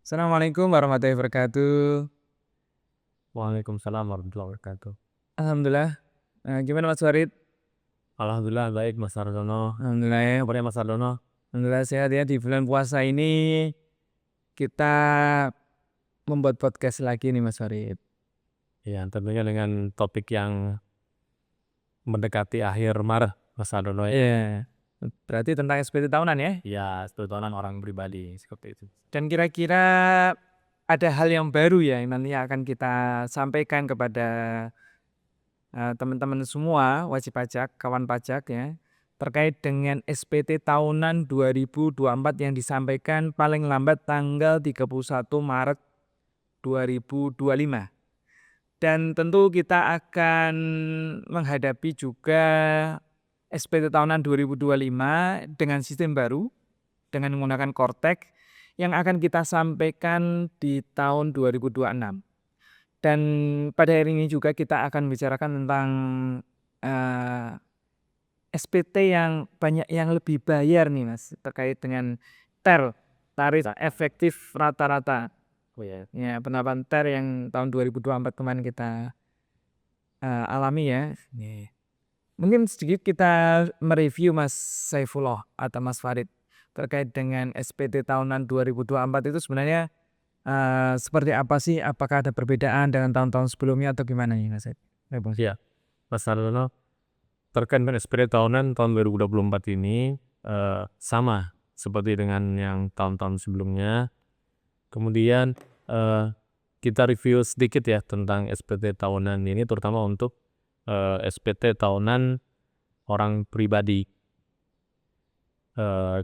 Assalamualaikum warahmatullahi wabarakatuh. Waalaikumsalam warahmatullahi wabarakatuh. Alhamdulillah, gimana Mas Farid? Alhamdulillah baik Mas Sardono. Alhamdulillah ya, Kabarnya Mas Sardono? alhamdulillah sehat ya. Di bulan puasa ini kita membuat podcast lagi nih Mas Farid. Ya, tentunya dengan topik yang mendekati akhir Maret Mas Sardono ya. Iya, berarti tentang SPT tahunan ya. Ya, tontonan orang pribadi seperti itu. Dan kira-kira ada hal yang baru ya yang nanti akan kita sampaikan kepada teman-teman semua wajib pajak, kawan pajak ya, terkait dengan SPT tahunan 2024 yang disampaikan paling lambat tanggal 31 Maret 2025. Dan tentu kita akan menghadapi juga SPT tahunan 2025 dengan sistem baru, dengan menggunakan Kortek yang akan kita sampaikan di tahun 2026. Dan pada hari ini juga kita akan bicarakan tentang eh, SPT yang banyak yang lebih bayar nih Mas, terkait dengan tarif efektif rata-rata. Oh ya. Ya, penerapan TER yang tahun 2024 kemarin kita alami ya. Mungkin sedikit kita mereview Mas Saifullah atau Mas Farid terkait dengan SPT tahunan 2024 itu sebenarnya seperti apa sih? Apakah ada perbedaan dengan tahun-tahun sebelumnya atau gimana nih Mas Said? Ya, Mas Sardono, terkait dengan SPT tahunan tahun 2024 ini sama seperti dengan yang tahun-tahun sebelumnya. Kemudian kita review sedikit ya tentang SPT tahunan ini, terutama untuk SPT tahunan orang pribadi.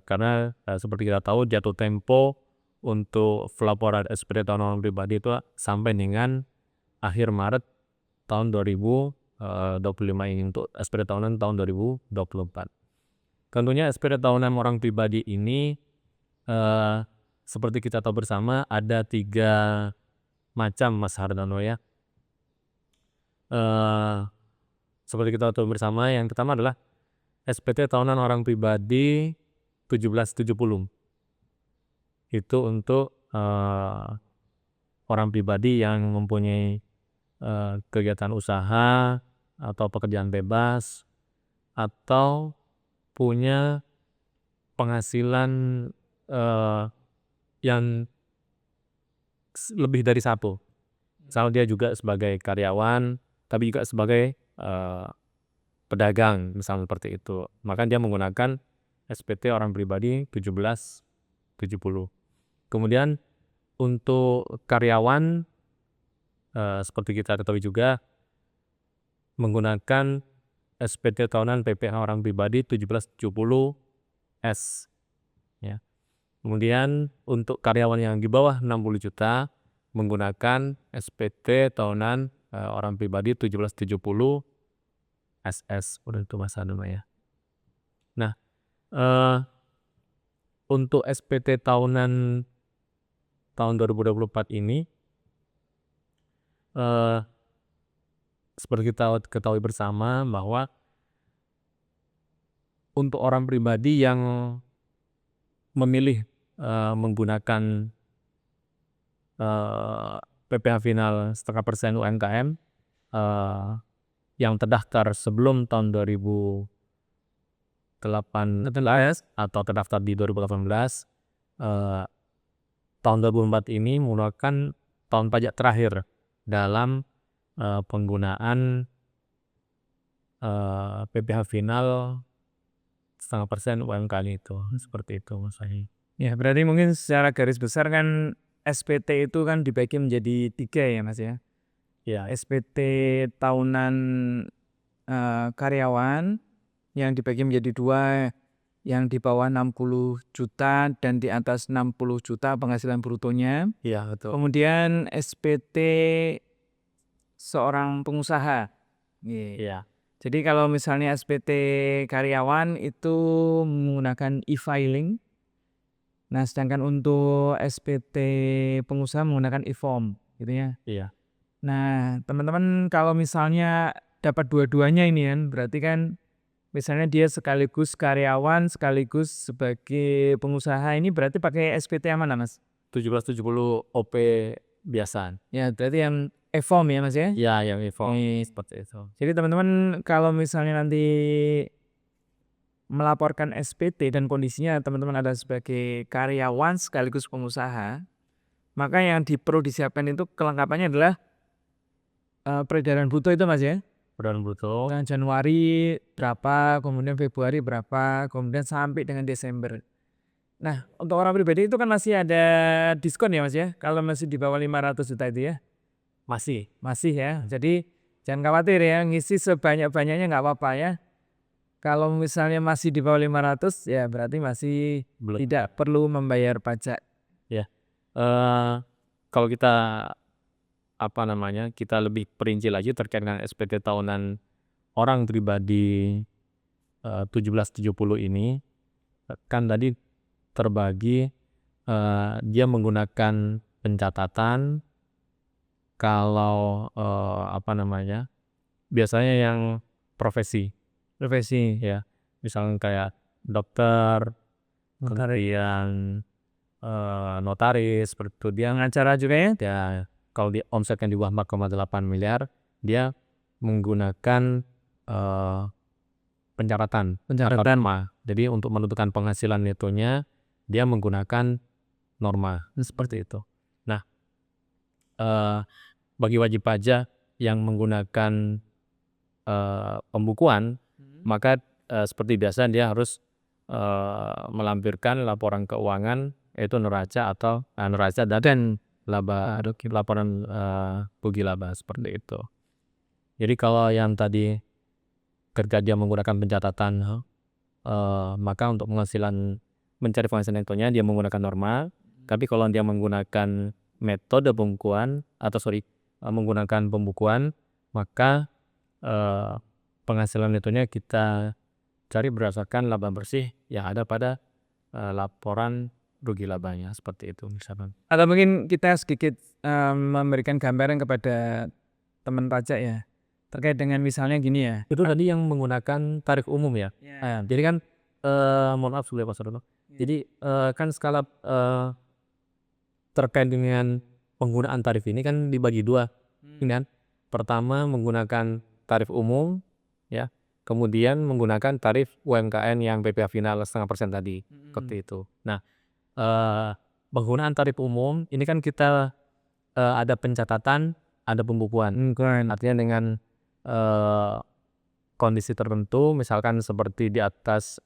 Karena seperti kita tahu jatuh tempo untuk pelaporan SPT tahunan orang pribadi itu sampai dengan akhir Maret tahun 2025 ini untuk SPT tahunan tahun 2024. Tentunya SPT tahunan orang pribadi ini seperti kita tahu bersama ada 3 macam Mas Hardono ya. Seperti kita tahu bersama, yang pertama adalah SPT tahunan orang pribadi 1770. Itu untuk orang pribadi yang mempunyai kegiatan usaha atau pekerjaan bebas atau punya penghasilan yang lebih dari satu. Misal dia juga sebagai karyawan tapi juga sebagai pedagang misalnya seperti itu. Maka dia menggunakan SPT orang pribadi 1770. Kemudian untuk karyawan seperti kita ketahui juga menggunakan SPT tahunan PPh orang pribadi 1770 S ya. Kemudian untuk karyawan yang di bawah 60 juta menggunakan SPT tahunan orang pribadi 1770 SS. Udah itu Mas Anu ya. Nah, untuk SPT tahunan tahun 2024 ini seperti kita ketahui bersama bahwa untuk orang pribadi yang memilih menggunakan PPh final 0,5% UMKM yang terdaftar sebelum tahun 2018 atau terdaftar di 2018, tahun 2004 ini merupakan tahun pajak terakhir dalam penggunaan PPh final 0,5% UMKM itu. Seperti itu maksudnya. Ya, berarti mungkin secara garis besar kan SPT itu kan dibagi menjadi 3 ya Mas ya. Ya, SPT tahunan karyawan yang dibagi menjadi 2, yang di bawah 60 juta dan di atas 60 juta penghasilan brutonya. iya betul. Kemudian SPT seorang pengusaha. Iya, Jadi kalau misalnya SPT karyawan itu menggunakan e-filing. Nah, sedangkan untuk SPT pengusaha menggunakan e-form gitu ya. iya. Nah, teman-teman kalau misalnya dapat dua-duanya ini kan berarti kan misalnya dia sekaligus karyawan sekaligus sebagai pengusaha, ini berarti pakai SPT yang mana Mas? 1770 OP biasa. Ya, berarti yang e-form ya Mas ya? Ya, yang e-form Oke. seperti itu. Jadi teman-teman kalau misalnya nanti melaporkan SPT dan kondisinya teman-teman ada sebagai karyawan sekaligus pengusaha, maka yang perlu disiapkan itu kelengkapannya adalah peredaran bruto itu Mas ya. Peredaran bruto. Nah, Januari berapa, kemudian Februari berapa, kemudian sampai dengan Desember. Nah, untuk orang pribadi itu kan masih ada diskon ya Mas ya, kalau masih di bawah 500 juta itu ya. Masih. Masih ya. Jadi jangan khawatir ya, ngisi sebanyak-banyaknya nggak apa-apa ya. Kalau misalnya masih di bawah 500 ya berarti masih Belum. tidak perlu membayar pajak. Ya. Kalau kita kita lebih perinci lagi terkait dengan SPT tahunan orang pribadi 1770 ini kan tadi terbagi dia menggunakan pencatatan kalau biasanya yang profesi ya, misalnya kayak dokter, kemudian notaris seperti itu, dia Pengacara juga ya? ya kalau di omsetnya di bawah 4,8 miliar dia menggunakan pencatatan. Jadi untuk menentukan penghasilan netonya dia menggunakan norma seperti itu. Nah, bagi wajib pajak yang menggunakan pembukuan, maka seperti biasa dia harus melampirkan laporan keuangan yaitu neraca dan laba, laporan rugi laba seperti itu. Jadi kalau yang tadi ketika dia menggunakan pencatatan, maka untuk mencari penghasilan netonya dia menggunakan norma. Tapi kalau dia menggunakan metode pembukuan menggunakan pembukuan, maka penghasilan netonya kita cari berdasarkan laba bersih yang ada pada laporan rugi labanya seperti itu misalkan. Atau mungkin kita sedikit memberikan gambaran kepada teman pajak ya, terkait dengan misalnya gini ya. Itu tadi yang menggunakan tarif umum ya. Jadi kan mohon maaf Pak Sarono. Jadi kan skala terkait dengan penggunaan tarif ini kan dibagi dua. Ini kan pertama menggunakan tarif umum ya, kemudian menggunakan tarif UMKM yang PPh final 0,5% tadi seperti itu. Nah, penggunaan tarif umum ini kan kita ada pencatatan, ada pembukuan. Artinya dengan kondisi tertentu, misalkan seperti di atas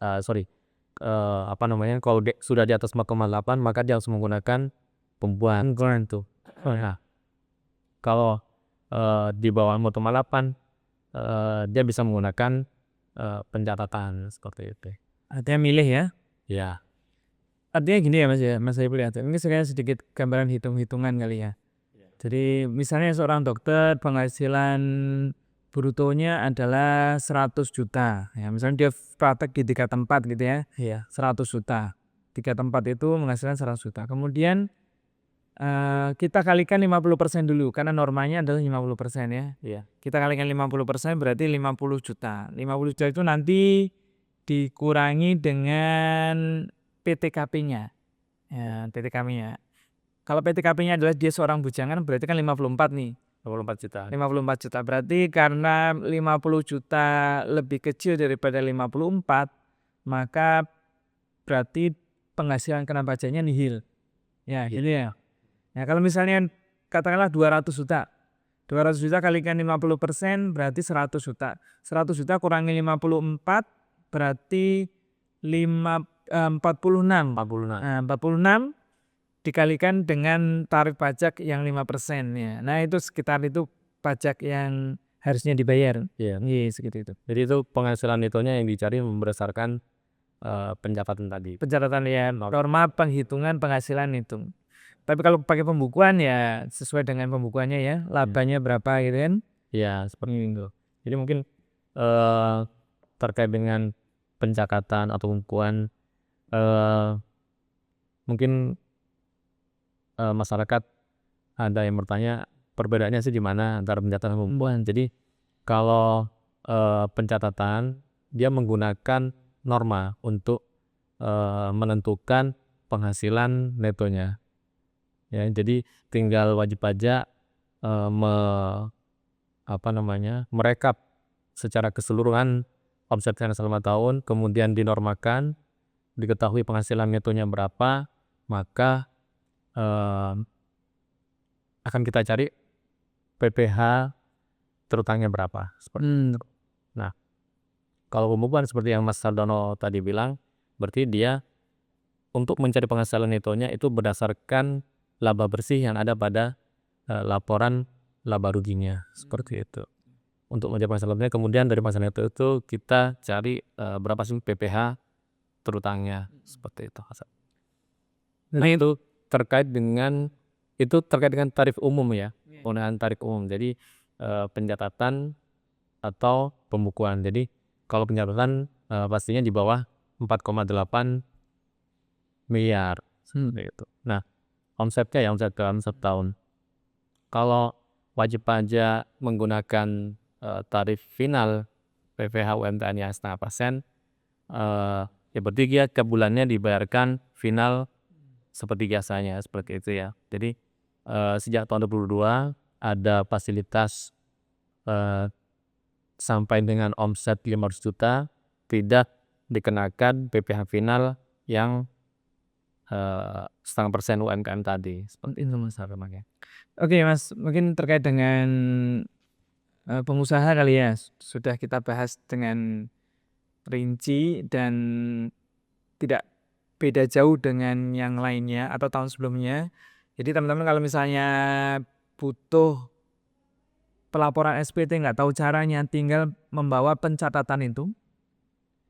kalau sudah di atas 4,8 maka dia harus menggunakan pembukuan tuh. Nah, kalau di bawah 4,8 dia bisa menggunakan pencatatan seperti itu. Artinya milih ya. Ya. Artinya gini ya Mas Saiful ya. Ini saya sedikit gambaran hitung-hitungan kali ya. Jadi misalnya seorang dokter penghasilan brutonya adalah 100 juta. Ya, misalnya dia praktek di 3 tempat gitu ya. 100 juta. 3 tempat itu menghasilkan 100 juta. Kemudian kita kalikan 50% dulu karena normanya adalah 50% ya. Kita kalikan 50% berarti 50 juta. 50 juta itu nanti dikurangi dengan PTKP-nya. Ya, PTKP-nya. Kalau PTKP-nya adalah dia seorang bujangan berarti kan 54 nih. 54 juta. 54 juta. Berarti karena 50 juta lebih kecil daripada 54, maka berarti penghasilan kena pajaknya nihil. Ya, gitu ya. Ya, kalau misalnya katakanlah 200 juta. 200 juta kalikan 50% berarti 100 juta. 100 juta kurangi 54 berarti 46. Nah, 46 dikalikan dengan tarif pajak yang 5% ya. Nah, itu sekitar itu pajak yang harusnya dibayar. Iya. Segitu itu. Jadi itu penghasilan netonya yang dicari berdasarkan pencatatan tadi. Pencatatan ya, norma penghitungan penghasilan itu. Tapi kalau pakai pembukuan ya sesuai dengan pembukuannya ya, labanya berapa gitu kan. Ya, seperti itu. Jadi mungkin terkait dengan pencatatan atau pembukuan mungkin masyarakat ada yang bertanya perbedaannya sih di mana antara pencatatan dan pembukuan. Jadi kalau pencatatan dia menggunakan norma untuk menentukan penghasilan netonya. ya. Jadi tinggal wajib pajak merekap secara keseluruhan omsetnya selama tahun, kemudian dinormalkan, diketahui penghasilan netonya berapa, maka akan kita cari PPh terutangnya berapa, seperti itu. Nah, kalau pembukuan seperti yang Mas Sardono tadi bilang, berarti dia untuk mencari penghasilan netonya itu berdasarkan laba bersih yang ada pada laporan laba ruginya, seperti itu. Untuk mencari penghasilan netonya, kemudian dari penghasilan neto itu kita cari berapa sih PPh terutangnya, seperti itu. Nah, itu terkait dengan tarif umum ya, penggunaan tarif umum. Jadi pencatatan atau pembukuan. Jadi kalau pencatatan pastinya di bawah 4,8 miliar seperti itu. Nah, omsetnya ya omset dalam setahun. Kalau wajib pajak menggunakan tarif final PPh UMTN-nya 0,5%, ya berarti dia ke bulannya dibayarkan final seperti biasanya, seperti itu ya. Jadi sejak tahun 2022 ada fasilitas sampai dengan omset 500 juta tidak dikenakan PPh final yang 0,5% UMKM tadi, seperti itu Mas Arman ya. Oke Mas, mungkin terkait dengan pengusaha kali ya, sudah kita bahas dengan rinci dan tidak beda jauh dengan yang lainnya atau tahun sebelumnya. Jadi teman-teman kalau misalnya butuh pelaporan SPT nggak tahu caranya, tinggal membawa pencatatan itu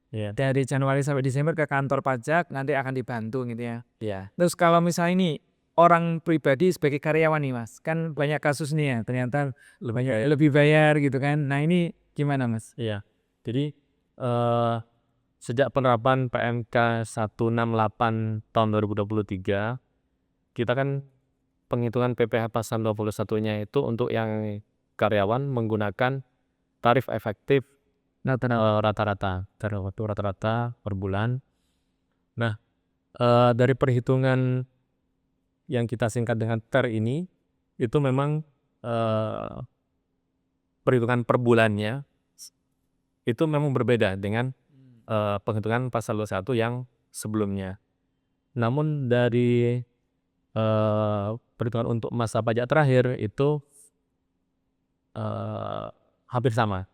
dari Januari sampai Desember ke kantor pajak, nanti akan dibantu gitu ya. Terus kalau misalnya ini orang pribadi sebagai karyawan nih Mas, kan banyak kasus nih ya, ternyata lebih bayar gitu kan. Nah ini gimana Mas? Iya, jadi sejak penerapan PMK 168 tahun 2023, kita kan penghitungan PPh pasal 21-nya itu untuk yang karyawan menggunakan tarif efektif rata-rata, tarif waktu rata-rata per bulan. Nah, dari perhitungan yang kita singkat dengan TER ini, itu memang perhitungan per bulannya itu memang berbeda dengan penghitungan pasal 21 yang sebelumnya. Namun dari perhitungan untuk masa pajak terakhir itu hampir sama.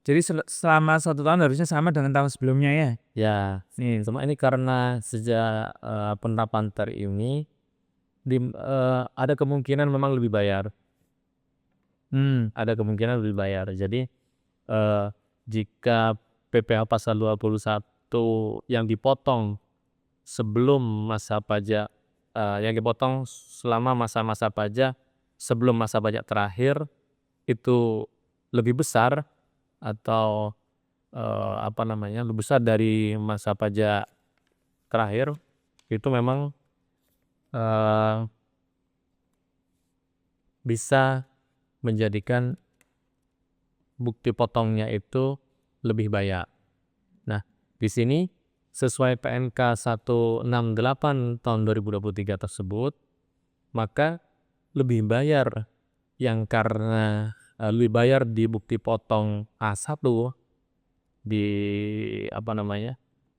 Jadi selama 1 tahun harusnya sama dengan tahun sebelumnya ya? Ya, cuma ini karena sejak penerapan TER ini ada kemungkinan memang lebih bayar. Ada kemungkinan lebih bayar. Jadi jika PPh pasal 21 yang dipotong sebelum masa pajak, yang dipotong selama masa-masa pajak sebelum masa pajak terakhir itu lebih besar atau lebih besar dari masa pajak terakhir, itu memang bisa menjadikan bukti potongnya itu lebih banyak. Nah, di sini sesuai PMK 168 tahun 2023 tersebut, maka lebih bayar yang karena lebih bayar di bukti potong A1 di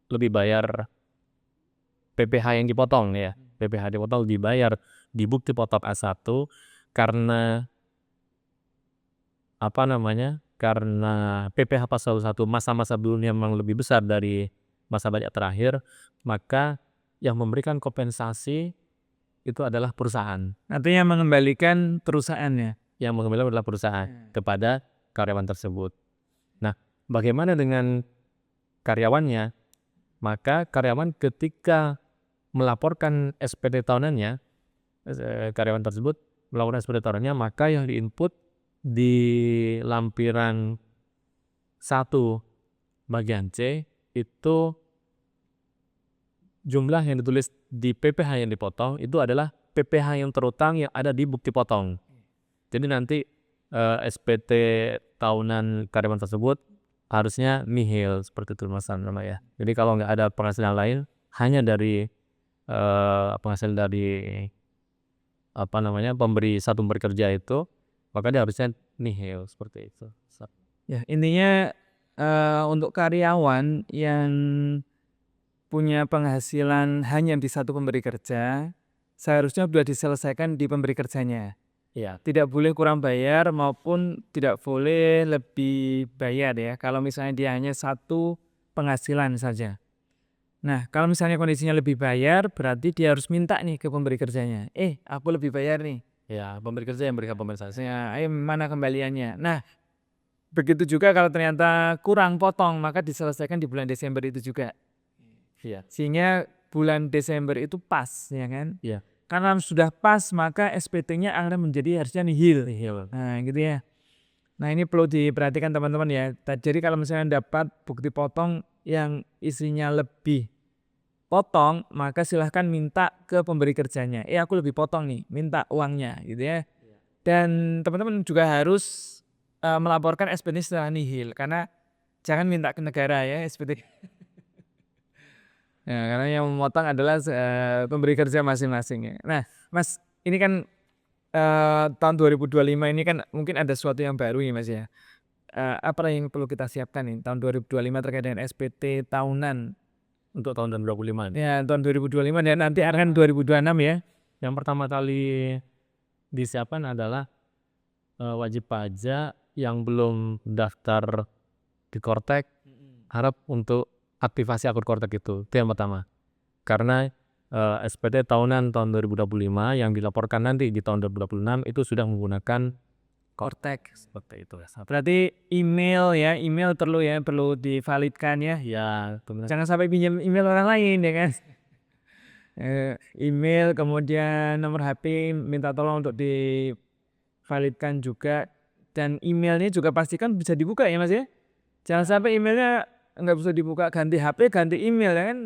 lebih bayar PPh yang dipotong ya. PPh dipotong dibayar di bukti potong A1 karena karena PPh pasal 1 masa-masa sebelumnya memang lebih besar dari masa pajak terakhir, maka yang memberikan kompensasi itu adalah perusahaan. Artinya mengembalikan perusahaannya. Yang mengembalikan adalah perusahaan kepada karyawan tersebut. Nah, bagaimana dengan karyawannya? Maka karyawan ketika melaporkan SPT tahunannya, karyawan tersebut melaporkan SPT tahunannya, maka yang diinput di lampiran 1 bagian C itu jumlah yang ditulis di PPh yang dipotong itu adalah PPh yang terutang yang ada di bukti potong. Jadi nanti SPT tahunan karyawan tersebut harusnya nihil, seperti itu Mas Arman ya. Jadi kalau nggak ada penghasilan lain, hanya dari penghasilan dari pemberi kerja itu, maka dia harusnya nihil seperti itu. Ya, intinya untuk karyawan yang punya penghasilan hanya di satu pemberi kerja, seharusnya sudah diselesaikan di pemberi kerjanya. Iya. Tidak boleh kurang bayar maupun tidak boleh lebih bayar ya, kalau misalnya dia hanya satu penghasilan saja. Nah, kalau misalnya kondisinya lebih bayar, berarti dia harus minta nih ke pemberi kerjanya. Aku lebih bayar nih. Ya, pemberi kerja yang berikan kompensasi. Ya, mana kembaliannya? Nah, begitu juga kalau ternyata kurang potong, maka diselesaikan di bulan Desember itu juga. Iya. Sehingga bulan Desember itu pas, ya kan? Iya. Karena sudah pas, maka SPT-nya akan menjadi harusnya nihil. Nihil. Nah, gitu ya. Nah, ini perlu diperhatikan teman-teman ya. Jadi kalau misalnya dapat bukti potong yang isinya lebih potong, maka silahkan minta ke pemberi kerjanya. Aku lebih potong nih, minta uangnya, gitu ya. Dan teman-teman juga harus melaporkan SPT setelah nihil, karena jangan minta ke negara ya SPT. Ya, karena yang memotong adalah pemberi kerja masing-masing ya. Nah, Mas, ini kan tahun 2025 ini kan mungkin ada sesuatu yang baru ya Mas ya. Apa yang perlu kita siapkan nih tahun 2025 terkait dengan SPT tahunan? Untuk tahun 2025 ini. Ya, tahun 2025 dan nanti akan 2026 ya. Yang pertama kali disiapkan adalah wajib pajak yang belum daftar di Kortek harap untuk aktivasi akun Kortek itu yang pertama. Karena SPT tahunan tahun 2025 yang dilaporkan nanti di tahun 2026 itu sudah menggunakan Kortek. seperti itu. Berarti email ya, email perlu divalidkan ya. Ya, Jangan sampai pinjam email orang lain ya kan. Email kemudian nomor HP minta tolong untuk divalidkan juga, dan emailnya juga pastikan bisa dibuka ya Mas ya. Jangan sampai emailnya nggak bisa dibuka, ganti HP ganti email ya kan.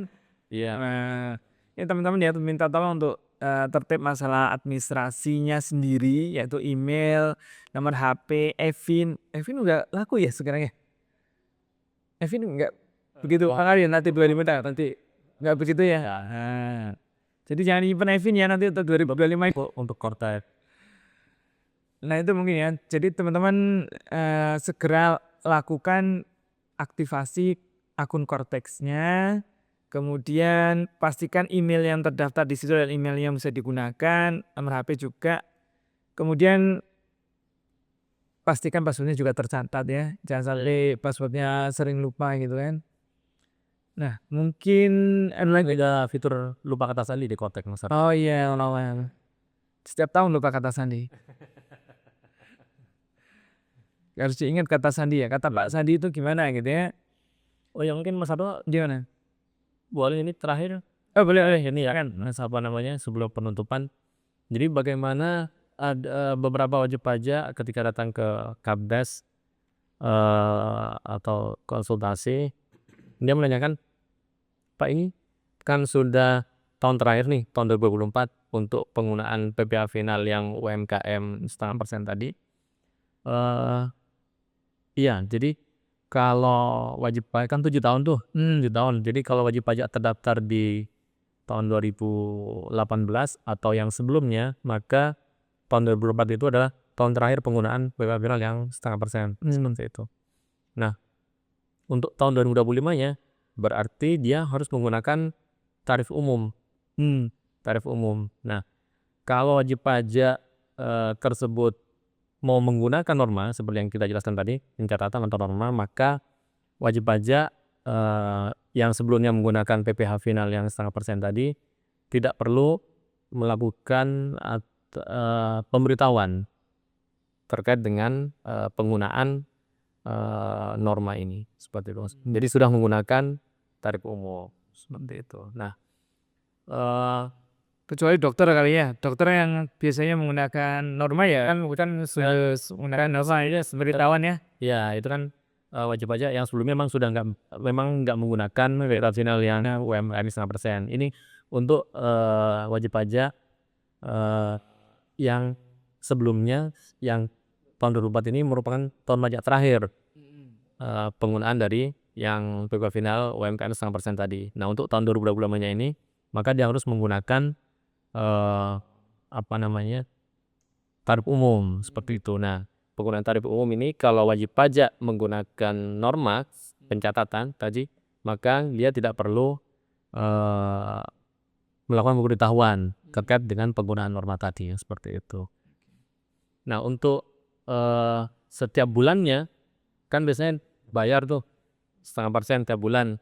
Iya. Nah, ya teman-teman ya minta tolong untuk tertib masalah administrasinya sendiri, yaitu email, nomor HP, Evin udah laku ya sekarang ya. Evin nggak begitu ya nanti 2025 nanti nggak begitu ya. Nah, jadi jangan nyimpen Evin ya nanti untuk 2025 untuk Kortek. Nah, itu mungkin ya. Jadi teman-teman segera lakukan aktivasi akun Korteksnya. Kemudian pastikan email yang terdaftar di situ dan email yang bisa digunakan, nomor HP juga. Kemudian pastikan passwordnya juga tercatat ya. Jangan sampai passwordnya sering lupa gitu kan. Nah, mungkin Ada fitur lupa kata sandi di Kortek, Mas. oh iya, setiap tahun lupa kata sandi. Harus diingat kata sandi ya. Kata Pak Sandi itu gimana gitu ya. Oh ya, mungkin Mas Ardo Gimana? boleh ini terakhir Oh, boleh. ini ya kan sebelum penutupan. Jadi bagaimana ada beberapa wajib pajak ketika datang ke Kabdes atau konsultasi, dia menanyakan, Pak, ini kan sudah tahun terakhir nih tahun 2024 untuk penggunaan PPh final yang UMKM 0,5% tadi. Iya, jadi kalau wajib pajak kan 7 tahun tuh, 7 tahun. Jadi kalau wajib pajak terdaftar di tahun 2018 atau yang sebelumnya, maka tahun 2024 itu adalah tahun terakhir penggunaan PPh final yang 0,5%, seperti itu. Nah, untuk tahun 2025-nya berarti dia harus menggunakan tarif umum. Tarif umum. Nah, kalau wajib pajak tersebut mau menggunakan norma seperti yang kita jelaskan tadi, pencatatan atau norma, maka wajib pajak yang sebelumnya menggunakan PPh final yang 0,5% tadi tidak perlu melakukan pemberitahuan terkait dengan penggunaan norma ini, seperti itu. Jadi sudah menggunakan tarif umum, seperti itu. Nah, Kecuali dokter kali ya. Dokter yang biasanya menggunakan norma ya kan, bukan menggunakan norma ya, pemberitahuan ya. ya itu kan wajib pajak yang sebelumnya memang nggak menggunakan PPh final yang UMKM 0,5%. Ini untuk wajib pajak yang sebelumnya yang tahun 2004 ini merupakan tahun pajak terakhir penggunaan dari yang PPh final UMKM 0,5% tadi. Nah, untuk tahun 2025-nya ini maka dia harus menggunakan tarif umum seperti itu. Nah, penggunaan tarif umum ini kalau wajib pajak menggunakan norma pencatatan tadi, maka dia tidak perlu melakukan pemberitahuan terkait dengan penggunaan norma tadi seperti itu. Nah, untuk setiap bulannya kan biasanya bayar tuh 0,5% tiap bulan.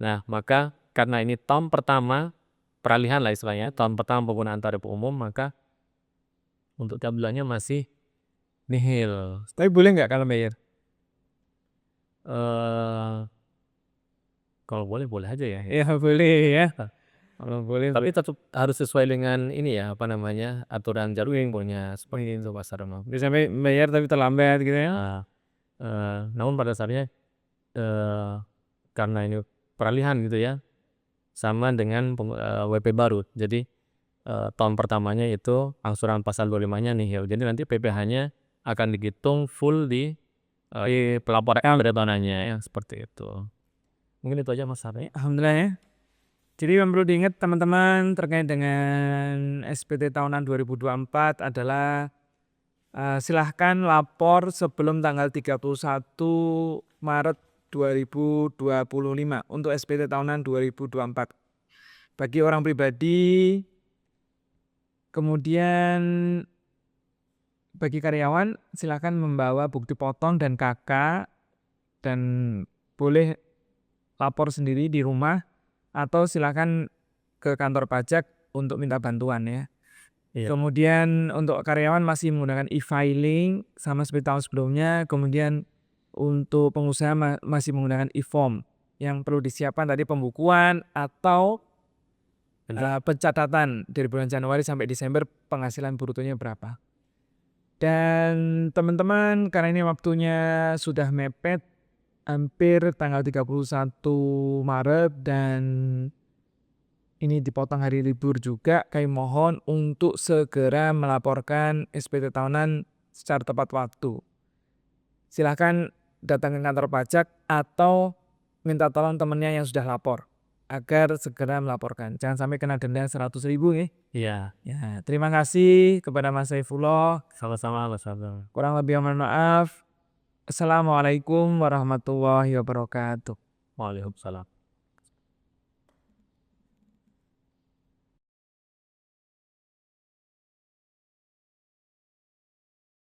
Nah, maka karena ini tahun pertama peralihan lah istilahnya, tahun pertama penggunaan tarif umum, maka untuk tiap bulannya masih nihil. Tapi boleh nggak kalau bayar? Kalau boleh boleh aja ya. Ya boleh ya. Kalau boleh. Tapi tetap harus sesuai dengan ini ya, aturan Jarwing punya seperti itu Mas Harno. Bisa sampai bayar tapi terlambat gitu ya. Nah, namun pada saatnya karena ini peralihan gitu ya, sama dengan WP baru. Jadi tahun pertamanya itu angsuran pasal 25-nya nihil. Jadi nanti PPh-nya akan dihitung full di pelaporan tahunannya ya, seperti itu. Mungkin itu aja Mas Harno. Alhamdulillah ya. Jadi yang perlu diingat teman-teman terkait dengan SPT tahunan 2024 adalah silahkan lapor sebelum tanggal 31 Maret 2025 untuk SPT tahunan 2024. Bagi orang pribadi, kemudian bagi karyawan silahkan membawa bukti potong dan KK dan boleh lapor sendiri di rumah atau silakan ke kantor pajak untuk minta bantuan ya. Iya. Kemudian untuk karyawan masih menggunakan e-filing sama seperti tahun sebelumnya. Kemudian untuk pengusaha masih menggunakan e-form. Yang perlu disiapkan tadi pembukuan atau pencatatan dari bulan Januari sampai Desember penghasilan brutonya berapa. Dan teman-teman karena ini waktunya sudah mepet hampir tanggal 31 Maret dan ini dipotong hari libur juga, kami mohon untuk segera melaporkan SPT tahunan secara tepat waktu. Silahkan datang ke kantor pajak atau minta tolong temannya yang sudah lapor agar segera melaporkan. Jangan sampai kena denda 100.000 ya. Iya. Ya, terima kasih kepada Mas Saifullah. Sama-sama Mas Harno. Kurang lebih mohon maaf. Assalamualaikum warahmatullahi wabarakatuh. Waalaikumsalam.